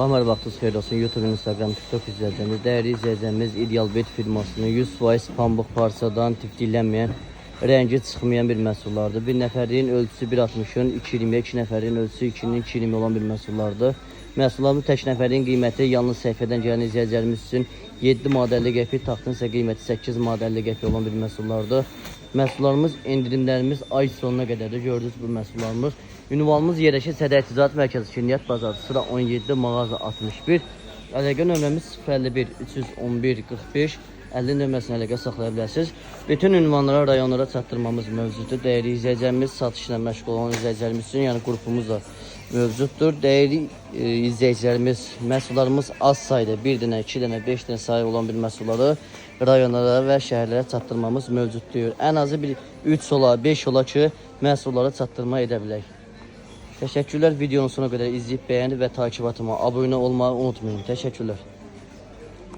Merhaba, vaxtınız xeyir olsun. YouTube, Instagram, TikTok izləyəcəyimiz, dəyərli izləyəcəyimiz İdeal Bet firmasının 100% pambıq parçadan tiftiklənməyən, rəngi çıxmayan bir məhsullardır. Bir nəfərin ölçüsü 1.60-ın 2.20, 2 nəfərin ölçüsü 2'nin 2.20 olan bir məhsullardır. Məhsullarımız tək nəfərin qiyməti yalnız səhifədən gələn izləyicilərimiz üçün 7 madəlli qəpik, taxtın isə qiyməti 8 madəlli qəpik olan bir məhsullardır. Məhsullarımız, endirimlərimiz ay sonuna qədər də gördünüz bu məhsullarımız. Ünvanımız yerləşir Sədər Ticarət Mərkəzi Şirniyyat Bazarı, sıra 17, mağaza 61. Əlaqə nömrəmiz 051 311 45 50 nömrəsini əlaqə saxlaya bilərsiniz. Bütün ünvanlara, rayonlara çatdırmamız mövcuddur. Dəyərli izləyicilərimiz, satışla məşğul olan izləyicilərimiz üçün, yəni qrupumuz da mövcuddur. Dəyərli izləyicilərimiz, məhsullarımız az sayda 1 dənə, 2 dənə, 5 dənə sayı olan bir məhsulları rayonlara və şəhərlərə çatdırmamız mövcuddur. Ən azı bir 3 ola, 5 ola ki, məhsullara çatdırma edə bilək. Təşəkkürlər, videonun sonuna qədər izləyib bəyənib və takibatıma abunə olmağı unutmayın. Təşəkkürlər.